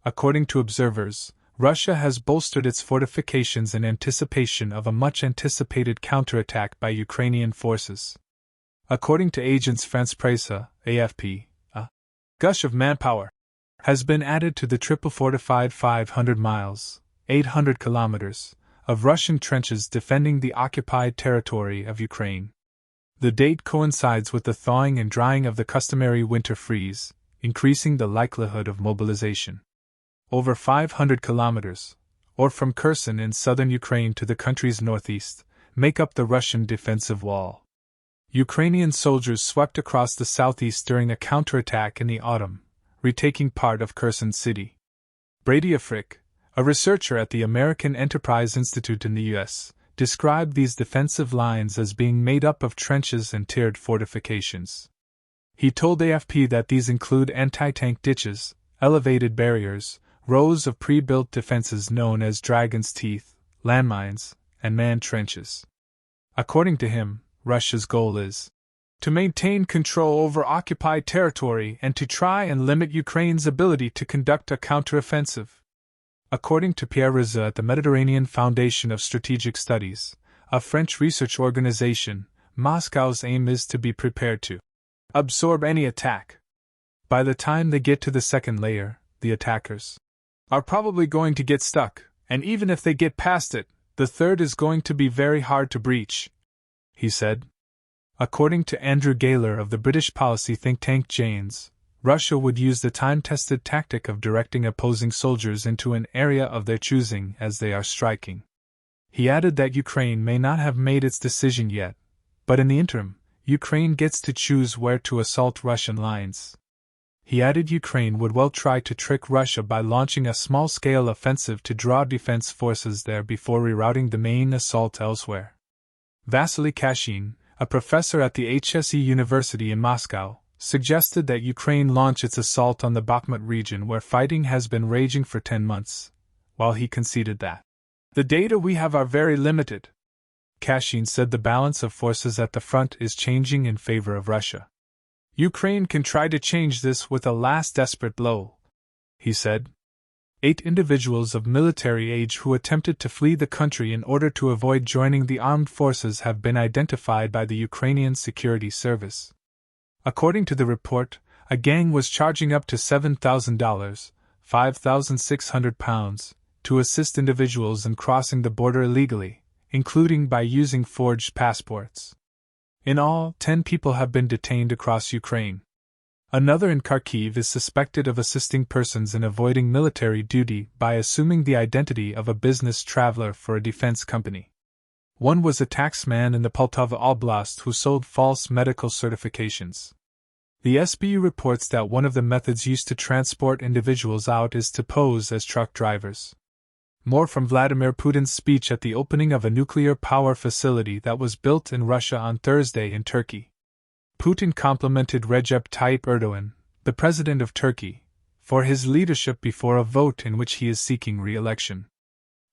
According to observers, Russia has bolstered its fortifications in anticipation of a much-anticipated counterattack by Ukrainian forces. According to agence France Presse, AFP, a gush of manpower has been added to the triple fortified 500 miles, 800 kilometers, of Russian trenches defending the occupied territory of Ukraine. The date coincides with the thawing and drying of the customary winter freeze, increasing the likelihood of mobilization. Over 500 kilometers, or from Kherson in southern Ukraine to the country's northeast, make up the Russian defensive wall. Ukrainian soldiers swept across the southeast during a counterattack in the autumn, retaking part of Kherson city. Brady Africk, a researcher at the American Enterprise Institute in the U.S., described these defensive lines as being made up of trenches and tiered fortifications. He told AFP that these include anti-tank ditches, elevated barriers, rows of pre-built defenses known as dragon's teeth, landmines, and manned trenches. According to him, Russia's goal is to maintain control over occupied territory and to try and limit Ukraine's ability to conduct a counteroffensive. According to Pierre Rizza at the Mediterranean Foundation of Strategic Studies, a French research organization, Moscow's aim is to be prepared to absorb any attack. By the time they get to the second layer, the attackers are probably going to get stuck, and even if they get past it, the third is going to be very hard to breach, he said. According to Andrew Gaylor of the British policy think tank Janes, Russia would use the time-tested tactic of directing opposing soldiers into an area of their choosing as they are striking. He added that Ukraine may not have made its decision yet, but in the interim, Ukraine gets to choose where to assault Russian lines. He added Ukraine would well try to trick Russia by launching a small-scale offensive to draw defense forces there before rerouting the main assault elsewhere. Vasily Kashin, a professor at the HSE University in Moscow, suggested that Ukraine launch its assault on the Bakhmut region where fighting has been raging for 10 months, while he conceded that the data we have are very limited. Kashin said the balance of forces at the front is changing in favor of Russia. Ukraine can try to change this with a last desperate blow, he said. 8 individuals of military age who attempted to flee the country in order to avoid joining the armed forces have been identified by the Ukrainian Security Service. According to the report, a gang was charging up to $7,000, £5,600, to assist individuals in crossing the border illegally, including by using forged passports. In all, 10 people have been detained across Ukraine. Another in Kharkiv is suspected of assisting persons in avoiding military duty by assuming the identity of a business traveler for a defense company. One was a taxman in the Poltava Oblast who sold false medical certifications. The SBU reports that one of the methods used to transport individuals out is to pose as truck drivers. More from Vladimir Putin's speech at the opening of a nuclear power facility that was built in Russia on Thursday in Turkey. Putin complimented Recep Tayyip Erdogan, the president of Turkey, for his leadership before a vote in which he is seeking re-election.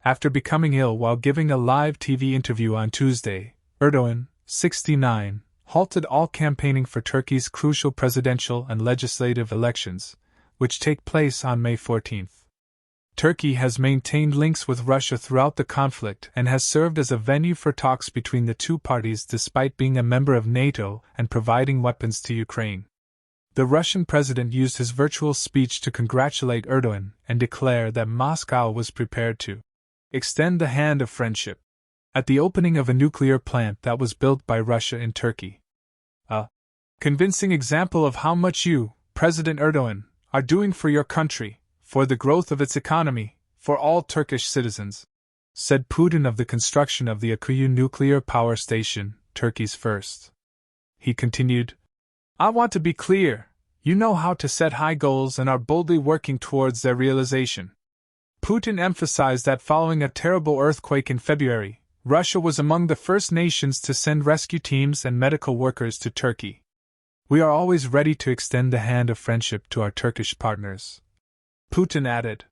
After becoming ill while giving a live TV interview on Tuesday, Erdogan, 69, halted all campaigning for Turkey's crucial presidential and legislative elections, which take place on May 14. Turkey has maintained links with Russia throughout the conflict and has served as a venue for talks between the two parties despite being a member of NATO and providing weapons to Ukraine. The Russian president used his virtual speech to congratulate Erdogan and declare that Moscow was prepared to extend the hand of friendship at the opening of a nuclear plant that was built by Russia in Turkey. A convincing example of how much you, President Erdogan, are doing for your country, for the growth of its economy, for all Turkish citizens, said Putin of the construction of the Akuyu nuclear power station, Turkey's first. He continued, I want to be clear, you know how to set high goals and are boldly working towards their realization. Putin emphasized that following a terrible earthquake in February, Russia was among the first nations to send rescue teams and medical workers to Turkey. We are always ready to extend the hand of friendship to our Turkish partners. Putin added,